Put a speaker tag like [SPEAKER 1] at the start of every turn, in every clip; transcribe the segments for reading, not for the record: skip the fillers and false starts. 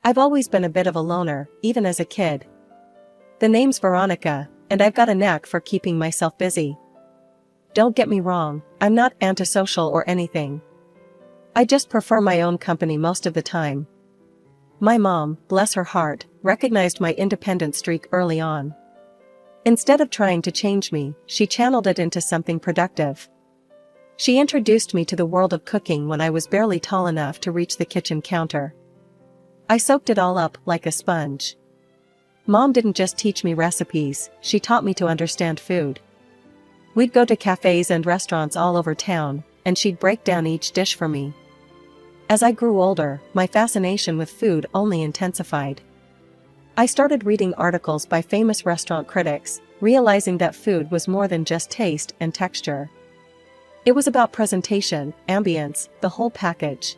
[SPEAKER 1] I've always been a bit of a loner, even as a kid. The name's Veronica, and I've got a knack for keeping myself busy. Don't get me wrong, I'm not antisocial or anything. I just prefer my own company most of the time. My mom, bless her heart, recognized my independent streak early on. Instead of trying to change me, she channeled it into something productive. She introduced me to the world of cooking when I was barely tall enough to reach the kitchen counter. I soaked it all up like a sponge. Mom didn't just teach me recipes, she taught me to understand food. We'd go to cafes and restaurants all over town, and she'd break down each dish for me. As I grew older, my fascination with food only intensified. I started reading articles by famous restaurant critics, realizing that food was more than just taste and texture. It was about presentation, ambience, the whole package.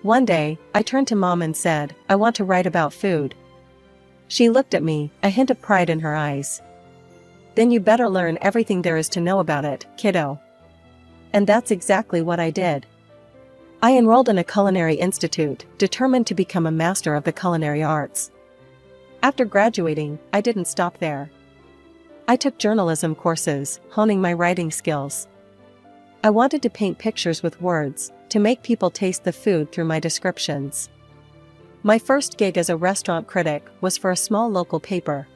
[SPEAKER 1] One day, I turned to Mom and said, "I want to write about food." She looked at me, a hint of pride in her eyes. "Then you better learn everything there is to know about it, kiddo." And that's exactly what I did. I enrolled in a culinary institute, determined to become a master of the culinary arts. After graduating, I didn't stop there. I took journalism courses, honing my writing skills. I wanted to paint pictures with words, to make people taste the food through my descriptions. My first gig as a restaurant critic was for a small local paper.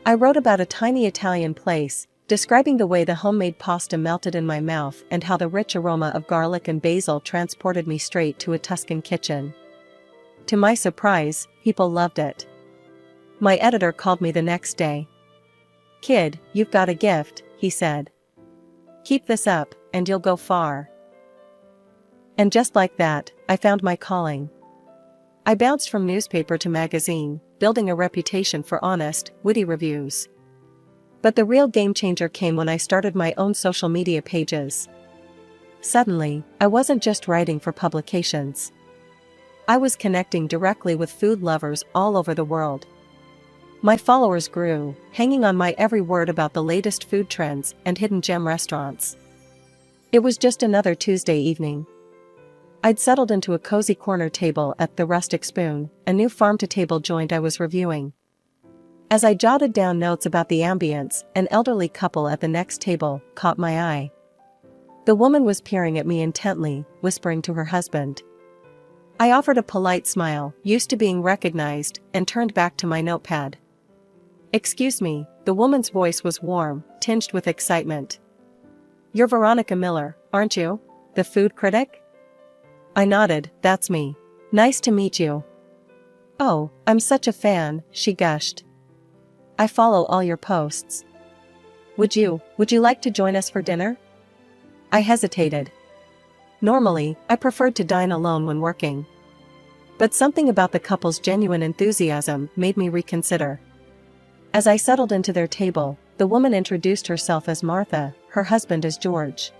[SPEAKER 1] I wrote about a tiny Italian place, describing the way the homemade pasta melted in my mouth and how the rich aroma of garlic and basil transported me straight to a Tuscan kitchen. To my surprise, people loved it. My editor called me the next day. "Kid, you've got a gift," he said. "Keep this up, and you'll go far." And just like that, I found my calling. I bounced from newspaper to magazine, building a reputation for honest, witty reviews. But the real game changer came when I started my own social media pages. Suddenly, I wasn't just writing for publications. I was connecting directly with food lovers all over the world. My followers grew, hanging on my every word about the latest food trends and hidden gem restaurants. It was just another Tuesday evening. I'd settled into a cozy corner table at the Rustic Spoon, a new farm-to-table joint I was reviewing. As I jotted down notes about the ambience, an elderly couple at the next table caught my eye. The woman was peering at me intently, whispering to her husband. I offered a polite smile, used to being recognized, and turned back to my notepad. "Excuse me," the woman's voice was warm, tinged with excitement. "You're Veronica Miller, aren't you? The food critic?" I nodded. "That's me. Nice to meet you." "Oh, I'm such a fan," she gushed. "I follow all your posts. Would you like to join us for dinner?" I hesitated. Normally, I preferred to dine alone when working. But something about the couple's genuine enthusiasm made me reconsider. As I settled into their table, the woman introduced herself as Martha, her husband as George.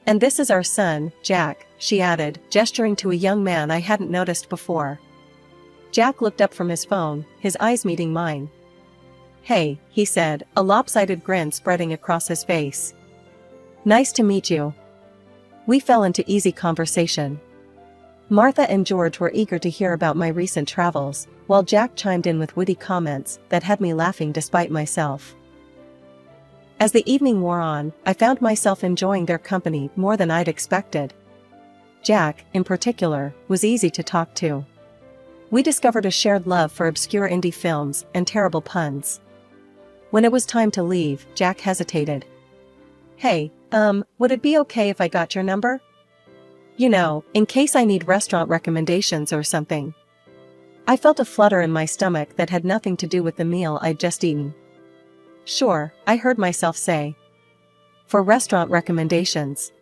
[SPEAKER 1] "And this is our son, Jack," she added, gesturing to a young man I hadn't noticed before. Jack looked up from his phone, his eyes meeting mine. "Hey," he said, a lopsided grin spreading across his face. "Nice to meet you." We fell into easy conversation. Martha and George were eager to hear about my recent travels, while Jack chimed in with witty comments that had me laughing despite myself. As the evening wore on, I found myself enjoying their company more than I'd expected. Jack, in particular, was easy to talk to. We discovered a shared love for obscure indie films and terrible puns. When it was time to leave, Jack hesitated. "Hey, would it be okay if I got your number? You know, in case I need restaurant recommendations or something." I felt a flutter in my stomach that had nothing to do with the meal I'd just eaten. "Sure," I heard myself say. "For restaurant recommendations."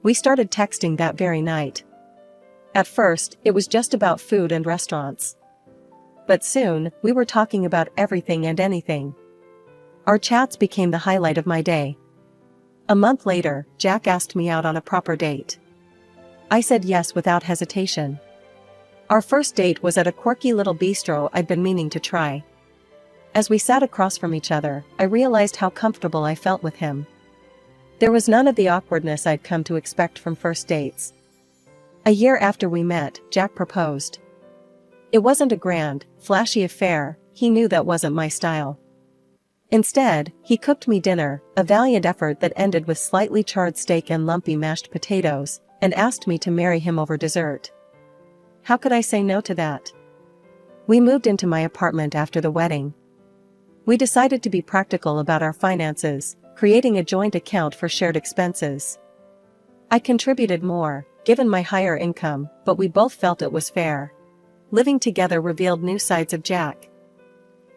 [SPEAKER 1] We started texting that very night. At first, it was just about food and restaurants. But soon, we were talking about everything and anything. Our chats became the highlight of my day. A month later, Jack asked me out on a proper date. I said yes without hesitation. Our first date was at a quirky little bistro I'd been meaning to try. As we sat across from each other, I realized how comfortable I felt with him. There was none of the awkwardness I'd come to expect from first dates. A year after we met, Jack proposed. It wasn't a grand, flashy affair, he knew that wasn't my style. Instead, he cooked me dinner, a valiant effort that ended with slightly charred steak and lumpy mashed potatoes, and asked me to marry him over dessert. How could I say no to that? We moved into my apartment after the wedding. We decided to be practical about our finances, creating a joint account for shared expenses. I contributed more, given my higher income, but we both felt it was fair. Living together revealed new sides of Jack.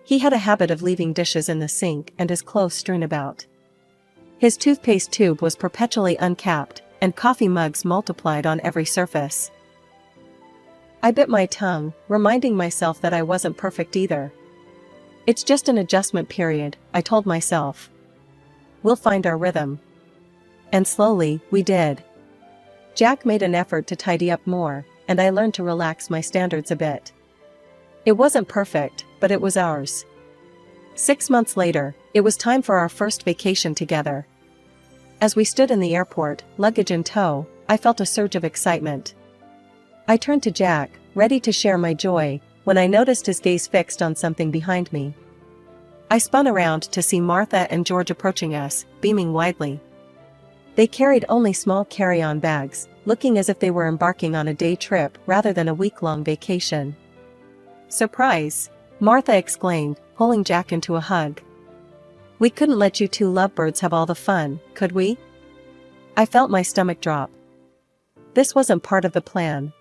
[SPEAKER 1] He had a habit of leaving dishes in the sink and his clothes strewn about. His toothpaste tube was perpetually uncapped, and coffee mugs multiplied on every surface. I bit my tongue, reminding myself that I wasn't perfect either. It's just an adjustment period, I told myself. We'll find our rhythm. And slowly, we did. Jack made an effort to tidy up more, and I learned to relax my standards a bit. It wasn't perfect, but it was ours. 6 months later, it was time for our first vacation together. As we stood in the airport, luggage in tow, I felt a surge of excitement. I turned to Jack, ready to share my joy, when I noticed his gaze fixed on something behind me. I spun around to see Martha and George approaching us, beaming widely. They carried only small carry-on bags, looking as if they were embarking on a day trip rather than a week-long vacation. "Surprise!" Martha exclaimed, pulling Jack into a hug. "We couldn't let you two lovebirds have all the fun, could we?" I felt my stomach drop. This wasn't part of the plan.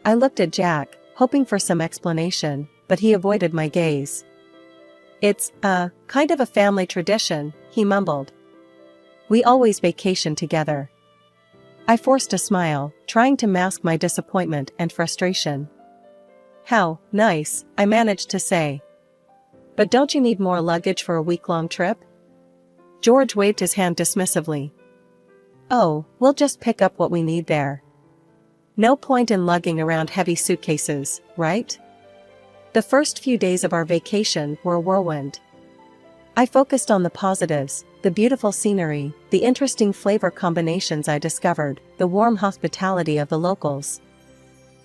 [SPEAKER 1] I looked at Jack, hoping for some explanation, but he avoided my gaze. "It's, kind of a family tradition," he mumbled. "We always vacation together." I forced a smile, trying to mask my disappointment and frustration. "How nice," I managed to say. "But don't you need more luggage for a week-long trip?" George waved his hand dismissively. "Oh, we'll just pick up what we need there. No point in lugging around heavy suitcases, right?" The first few days of our vacation were a whirlwind. I focused on the positives, the beautiful scenery, the interesting flavor combinations I discovered, the warm hospitality of the locals.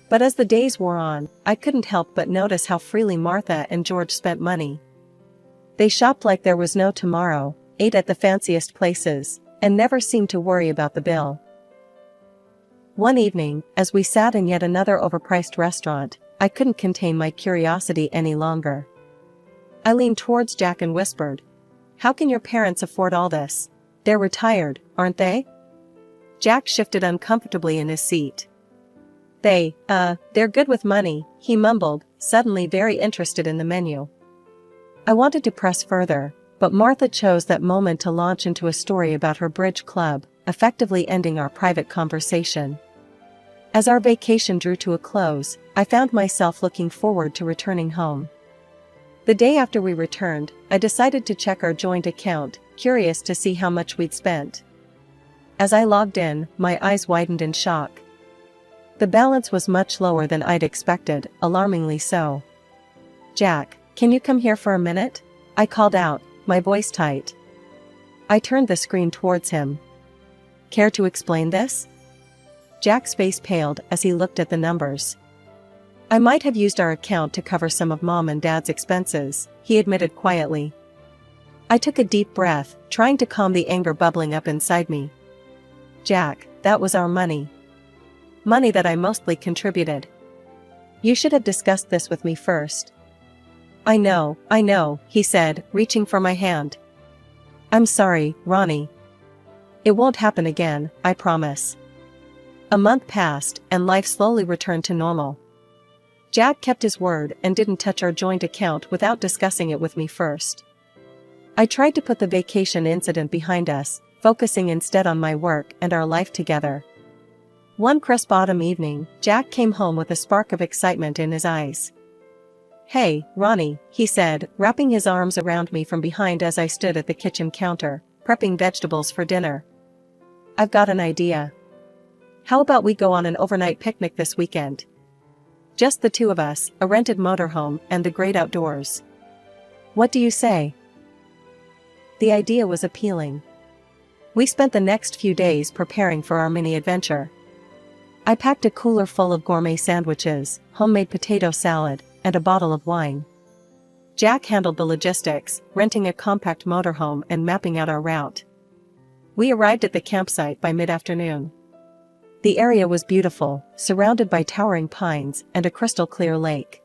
[SPEAKER 1] But as the days wore on, I couldn't help but notice how freely Martha and George spent money. They shopped like there was no tomorrow, ate at the fanciest places, and never seemed to worry about the bill. One evening, as we sat in yet another overpriced restaurant, I couldn't contain my curiosity any longer. I leaned towards Jack and whispered, "How can your parents afford all this? They're retired, aren't they?" Jack shifted uncomfortably in his seat. They're good with money," he mumbled, suddenly very interested in the menu. I wanted to press further, but Martha chose that moment to launch into a story about her bridge club, effectively ending our private conversation. As our vacation drew to a close, I found myself looking forward to returning home. The day after we returned, I decided to check our joint account, curious to see how much we'd spent. As I logged in, my eyes widened in shock. The balance was much lower than I'd expected, alarmingly so. "Jack, can you come here for a minute?" I called out, my voice tight. I turned the screen towards him. "Care to explain this?" Jack's face paled as he looked at the numbers. "I might have used our account to cover some of Mom and Dad's expenses," he admitted quietly. I took a deep breath, trying to calm the anger bubbling up inside me. "Jack, that was our money. Money that I mostly contributed. You should have discussed this with me first." I know, he said, reaching for my hand. "I'm sorry, Ronnie. It won't happen again, I promise." A month passed, and life slowly returned to normal. Jack kept his word and didn't touch our joint account without discussing it with me first. I tried to put the vacation incident behind us, focusing instead on my work and our life together. One crisp autumn evening, Jack came home with a spark of excitement in his eyes. "Hey, Ronnie," he said, wrapping his arms around me from behind as I stood at the kitchen counter, prepping vegetables for dinner. "I've got an idea. How about we go on an overnight picnic this weekend? Just the two of us, a rented motorhome, and the great outdoors. What do you say?" The idea was appealing. We spent the next few days preparing for our mini-adventure. I packed a cooler full of gourmet sandwiches, homemade potato salad, and a bottle of wine. Jack handled the logistics, renting a compact motorhome and mapping out our route. We arrived at the campsite by mid-afternoon. The area was beautiful, surrounded by towering pines and a crystal-clear lake.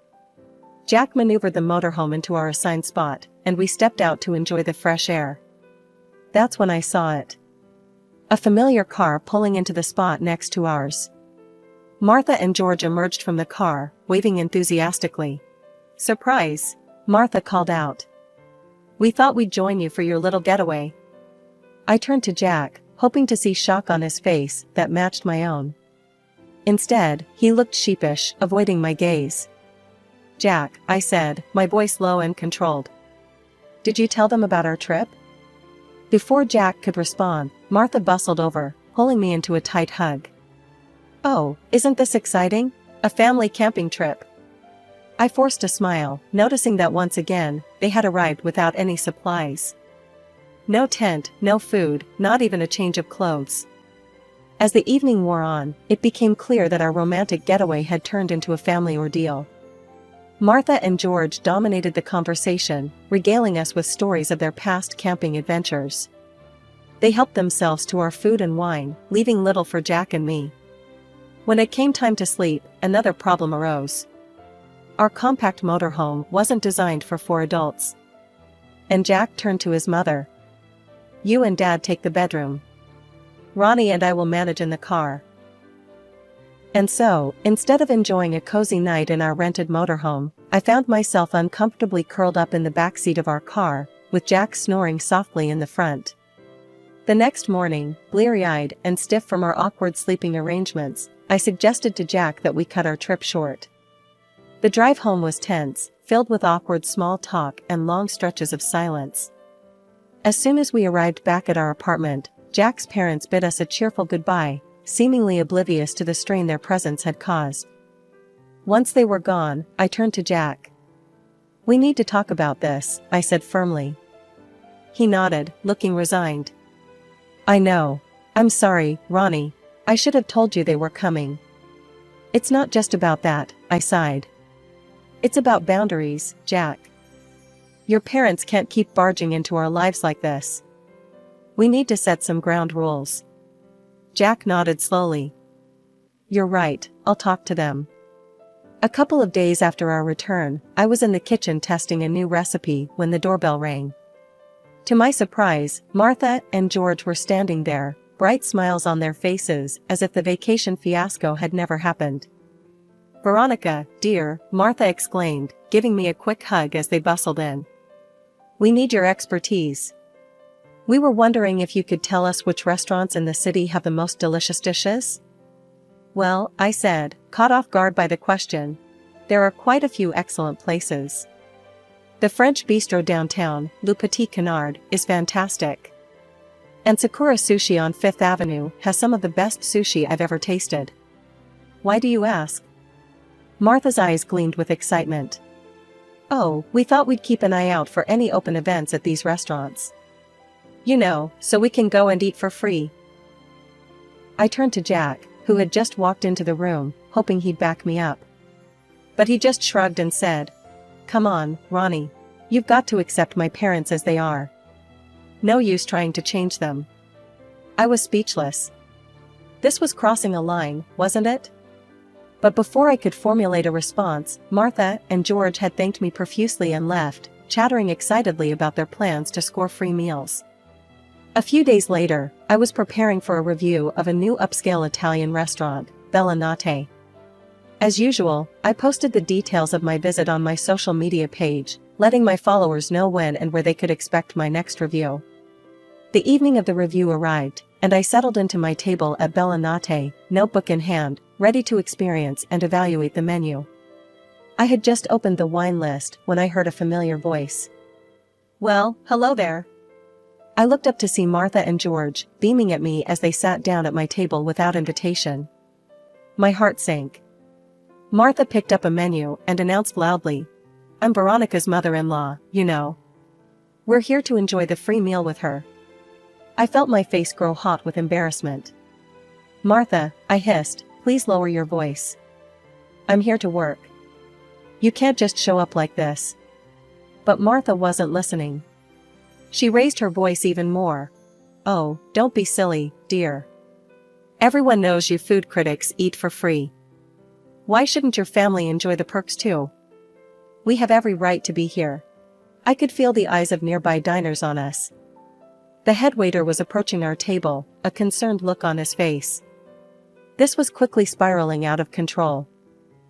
[SPEAKER 1] Jack maneuvered the motorhome into our assigned spot, and we stepped out to enjoy the fresh air. That's when I saw it. A familiar car pulling into the spot next to ours. Martha and George emerged from the car, waving enthusiastically. "Surprise!" Martha called out. "We thought we'd join you for your little getaway." I turned to Jack, hoping to see shock on his face that matched my own. Instead, he looked sheepish, avoiding my gaze. "Jack," I said, my voice low and controlled. "Did you tell them about our trip?" Before Jack could respond, Martha bustled over, pulling me into a tight hug. "Oh, isn't this exciting? A family camping trip." I forced a smile, noticing that once again, they had arrived without any supplies. No tent, no food, not even a change of clothes. As the evening wore on, it became clear that our romantic getaway had turned into a family ordeal. Martha and George dominated the conversation, regaling us with stories of their past camping adventures. They helped themselves to our food and wine, leaving little for Jack and me. When it came time to sleep, another problem arose. Our compact motorhome wasn't designed for 4 adults. And Jack turned to his mother. "You and Dad take the bedroom. Ronnie and I will manage in the car." And so, instead of enjoying a cozy night in our rented motorhome, I found myself uncomfortably curled up in the backseat of our car, with Jack snoring softly in the front. The next morning, bleary-eyed and stiff from our awkward sleeping arrangements, I suggested to Jack that we cut our trip short. The drive home was tense, filled with awkward small talk and long stretches of silence. As soon as we arrived back at our apartment, Jack's parents bid us a cheerful goodbye, seemingly oblivious to the strain their presence had caused. Once they were gone, I turned to Jack. "We need to talk about this," I said firmly. He nodded, looking resigned. "I know. I'm sorry, Ronnie. I should have told you they were coming." "It's not just about that," I sighed. "It's about boundaries, Jack. Your parents can't keep barging into our lives like this. We need to set some ground rules." Jack nodded slowly. "You're right, I'll talk to them." A couple of days after our return, I was in the kitchen testing a new recipe when the doorbell rang. To my surprise, Martha and George were standing there, bright smiles on their faces, as if the vacation fiasco had never happened. "Veronica, dear," Martha exclaimed, giving me a quick hug as they bustled in. "We need your expertise. We were wondering if you could tell us which restaurants in the city have the most delicious dishes?" "Well," I said, caught off guard by the question, "there are quite a few excellent places. The French bistro downtown, Le Petit Canard, is fantastic. And Sakura Sushi on 5th Avenue has some of the best sushi I've ever tasted." "Why do you ask?" Martha's eyes gleamed with excitement. "Oh, we thought we'd keep an eye out for any open events at these restaurants. You know, so we can go and eat for free." I turned to Jack, who had just walked into the room, hoping he'd back me up. But he just shrugged and said, "Come on, Ronnie. You've got to accept my parents as they are. No use trying to change them." I was speechless. This was crossing a line, wasn't it? But before I could formulate a response, Martha and George had thanked me profusely and left, chattering excitedly about their plans to score free meals. A few days later, I was preparing for a review of a new upscale Italian restaurant, Bella Notte. As usual, I posted the details of my visit on my social media page, letting my followers know when and where they could expect my next review. The evening of the review arrived, and I settled into my table at Bella Notte, notebook in hand, ready to experience and evaluate the menu. I had just opened the wine list when I heard a familiar voice. "Well, hello there." I looked up to see Martha and George, beaming at me as they sat down at my table without invitation. My heart sank. Martha picked up a menu and announced loudly, "I'm Veronica's mother-in-law, you know. We're here to enjoy the free meal with her." I felt my face grow hot with embarrassment. "Martha," I hissed, please lower your voice. I'm here to work. You can't just show up like this." But Martha wasn't listening. She raised her voice even more. "Oh, don't be silly, dear. Everyone knows you food critics eat for free. Why shouldn't your family enjoy the perks too? We have every right to be here." I could feel the eyes of nearby diners on us. The head waiter was approaching our table, a concerned look on his face. This was quickly spiraling out of control.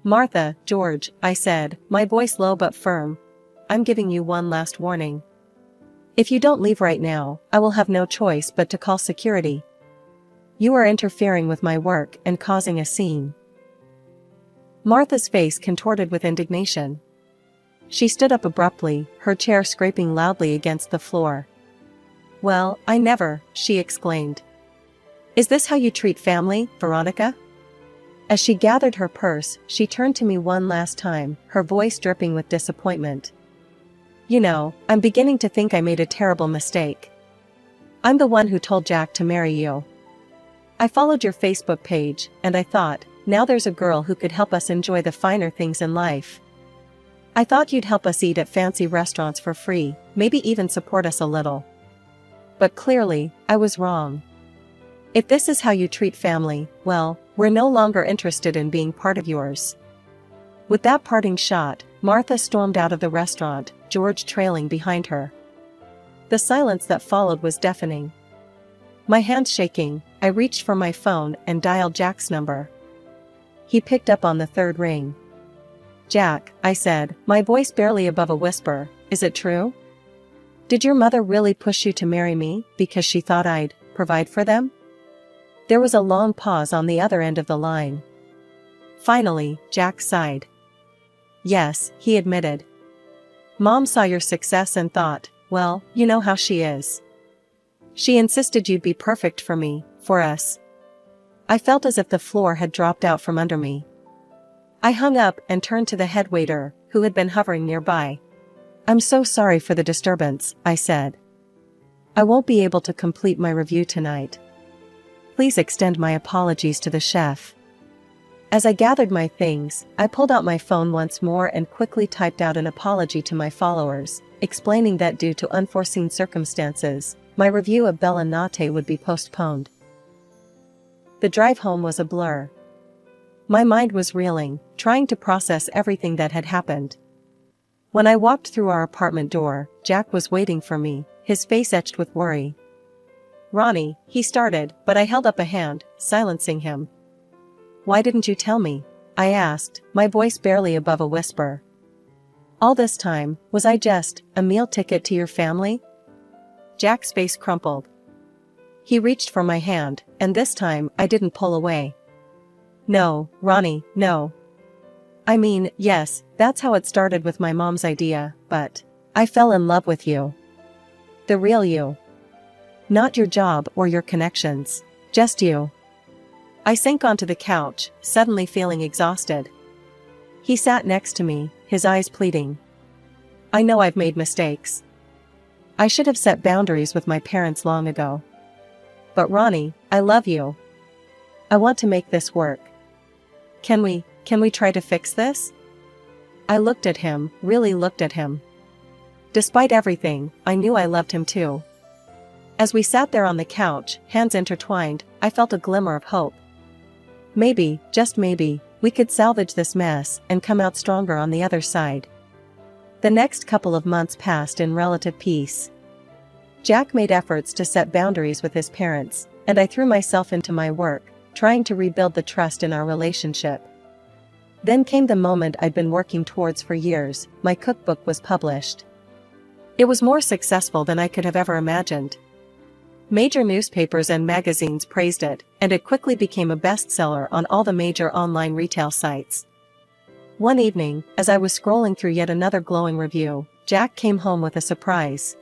[SPEAKER 1] "Martha, George," I said, my voice low but firm, "I'm giving you one last warning. If you don't leave right now, I will have no choice but to call security. You are interfering with my work and causing a scene." Martha's face contorted with indignation. She stood up abruptly, her chair scraping loudly against the floor. "Well, I never," she exclaimed. "Is this how you treat family, Veronica?" As she gathered her purse, she turned to me one last time, her voice dripping with disappointment. "You know, I'm beginning to think I made a terrible mistake. I'm the one who told Jack to marry you. I followed your Facebook page, and I thought, now there's a girl who could help us enjoy the finer things in life. I thought you'd help us eat at fancy restaurants for free, maybe even support us a little. But clearly, I was wrong. If this is how you treat family, well, we're no longer interested in being part of yours." With that parting shot, Martha stormed out of the restaurant, George trailing behind her. The silence that followed was deafening. My hands shaking, I reached for my phone and dialed Jack's number. He picked up on the third ring. "Jack," I said, my voice barely above a whisper, "is it true? Did your mother really push you to marry me because she thought I'd provide for them?" There was a long pause on the other end of the line. Finally, Jack sighed. "Yes," he admitted. "Mom saw your success and thought, well, you know how she is. She insisted you'd be perfect for me, for us." I felt as if the floor had dropped out from under me. I hung up and turned to the head waiter, who had been hovering nearby. "I'm so sorry for the disturbance," I said. "I won't be able to complete my review tonight. Please extend my apologies to the chef." As I gathered my things, I pulled out my phone once more and quickly typed out an apology to my followers, explaining that due to unforeseen circumstances, my review of Bella Nate would be postponed. The drive home was a blur. My mind was reeling, trying to process everything that had happened. When I walked through our apartment door, Jack was waiting for me, his face etched with worry. "Ronnie," he started, but I held up a hand, silencing him. "Why didn't you tell me?" I asked, my voice barely above a whisper. "All this time, was I just a meal ticket to your family?" Jack's face crumpled. He reached for my hand, and this time I didn't pull away. "No, Ronnie, no. I mean, yes, that's how it started with my mom's idea, but I fell in love with you. The real you. Not your job or your connections, just you." I sank onto the couch, suddenly feeling exhausted. He sat next to me, his eyes pleading. "I know I've made mistakes. I should have set boundaries with my parents long ago. But Ronnie, I love you. I want to make this work. Can we try to fix this?" I looked at him, really looked at him. Despite everything, I knew I loved him too. As we sat there on the couch, hands intertwined, I felt a glimmer of hope. Maybe, just maybe, we could salvage this mess and come out stronger on the other side. The next couple of months passed in relative peace. Jack made efforts to set boundaries with his parents, and I threw myself into my work, trying to rebuild the trust in our relationship. Then came the moment I'd been working towards for years. My cookbook was published. It was more successful than I could have ever imagined. Major newspapers and magazines praised it, and it quickly became a bestseller on all the major online retail sites. One evening, as I was scrolling through yet another glowing review, Jack came home with a surprise.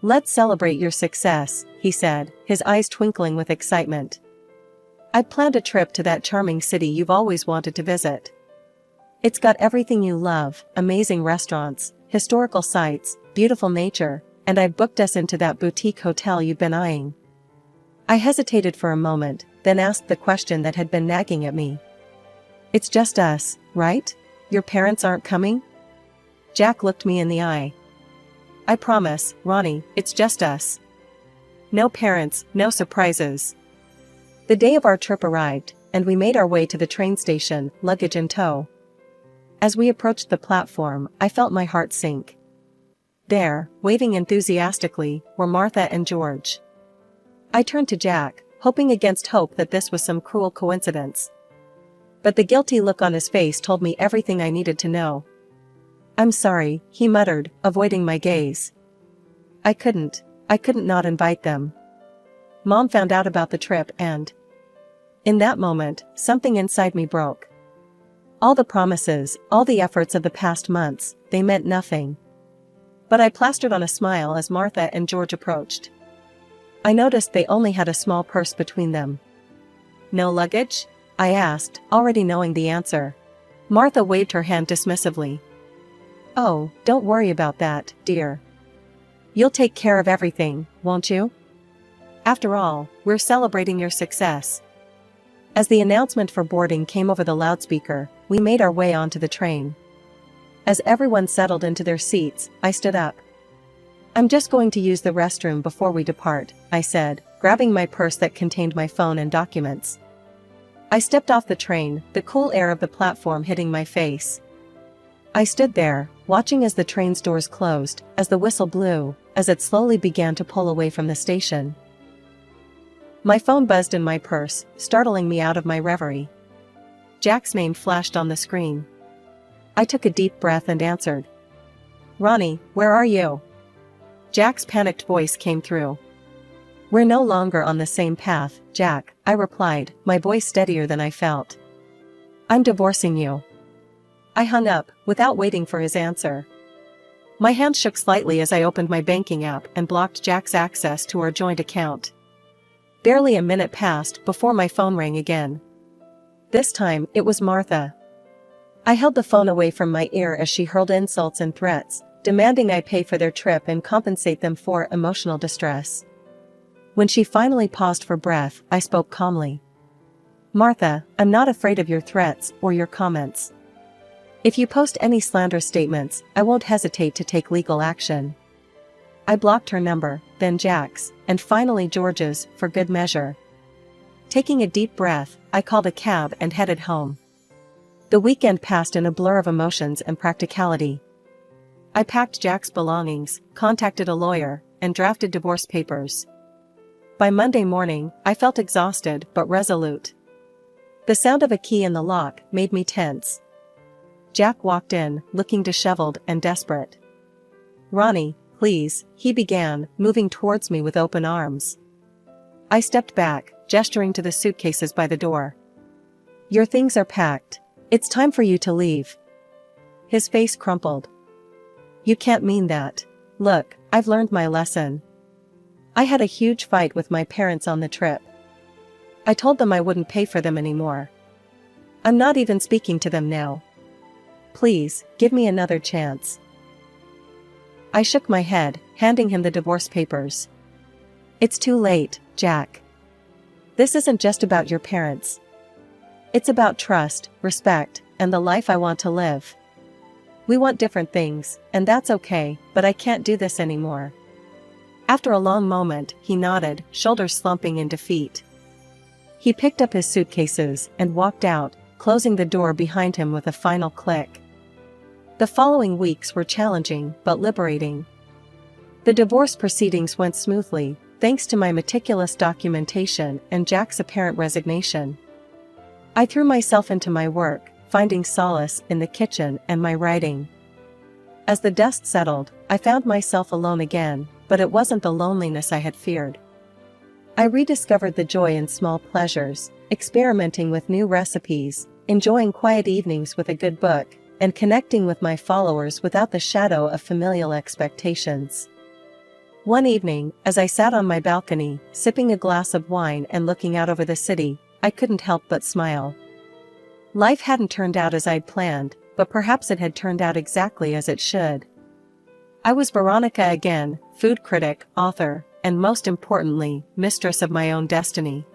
[SPEAKER 1] "Let's celebrate your success," he said, his eyes twinkling with excitement. "I've planned a trip to that charming city you've always wanted to visit. It's got everything you love, amazing restaurants, historical sites, beautiful nature, and I've booked us into that boutique hotel you've been eyeing." I hesitated for a moment, then asked the question that had been nagging at me. "It's just us, right? Your parents aren't coming?" Jack looked me in the eye. "I promise, Ronnie, it's just us. No parents, no surprises." The day of our trip arrived, and we made our way to the train station, luggage in tow. As we approached the platform, I felt my heart sink. There, waving enthusiastically, were Martha and George. I turned to Jack, hoping against hope that this was some cruel coincidence. But the guilty look on his face told me everything I needed to know. "I'm sorry," he muttered, avoiding my gaze. I couldn't not invite them. Mom found out about the trip and... In that moment, something inside me broke. All the promises, all the efforts of the past months, they meant nothing. But I plastered on a smile as Martha and George approached. I noticed they only had a small purse between them. "No luggage?" I asked, already knowing the answer. Martha waved her hand dismissively. "Oh, don't worry about that, dear. You'll take care of everything, won't you? After all, we're celebrating your success." As the announcement for boarding came over the loudspeaker, we made our way onto the train. As everyone settled into their seats, I stood up. "I'm just going to use the restroom before we depart," I said, grabbing my purse that contained my phone and documents. I stepped off the train, the cool air of the platform hitting my face. I stood there, watching as the train's doors closed, as the whistle blew, as it slowly began to pull away from the station. My phone buzzed in my purse, startling me out of my reverie. Jack's name flashed on the screen. I took a deep breath and answered. "Ronnie, where are you?" Jack's panicked voice came through. "We're no longer on the same path, Jack," I replied, my voice steadier than I felt. "I'm divorcing you." I hung up, without waiting for his answer. My hand shook slightly as I opened my banking app and blocked Jack's access to our joint account. Barely a minute passed before my phone rang again. This time, it was Martha. I held the phone away from my ear as she hurled insults and threats, demanding I pay for their trip and compensate them for emotional distress. When she finally paused for breath, I spoke calmly. "Martha, I'm not afraid of your threats or your comments. If you post any slanderous statements, I won't hesitate to take legal action." I blocked her number, then Jack's, and finally George's, for good measure. Taking a deep breath, I called a cab and headed home. The weekend passed in a blur of emotions and practicality. I packed Jack's belongings, contacted a lawyer, and drafted divorce papers. By Monday morning, I felt exhausted but resolute. The sound of a key in the lock made me tense. Jack walked in, looking disheveled and desperate. "Ronnie, please," he began, moving towards me with open arms. I stepped back, gesturing to the suitcases by the door. "Your things are packed. It's time for you to leave." His face crumpled. "You can't mean that. Look, I've learned my lesson. I had a huge fight with my parents on the trip. I told them I wouldn't pay for them anymore. I'm not even speaking to them now. Please, give me another chance." I shook my head, handing him the divorce papers. "It's too late, Jack. This isn't just about your parents. It's about trust, respect, and the life I want to live. We want different things, and that's okay, but I can't do this anymore." After a long moment, he nodded, shoulders slumping in defeat. He picked up his suitcases and walked out, closing the door behind him with a final click. The following weeks were challenging but liberating. The divorce proceedings went smoothly, thanks to my meticulous documentation and Jack's apparent resignation. I threw myself into my work, finding solace in the kitchen and my writing. As the dust settled, I found myself alone again, but it wasn't the loneliness I had feared. I rediscovered the joy in small pleasures, experimenting with new recipes, enjoying quiet evenings with a good book, and connecting with my followers without the shadow of familial expectations. One evening, as I sat on my balcony, sipping a glass of wine and looking out over the city, I couldn't help but smile. Life hadn't turned out as I'd planned, but perhaps it had turned out exactly as it should. I was Veronica again, food critic, author, and most importantly, mistress of my own destiny.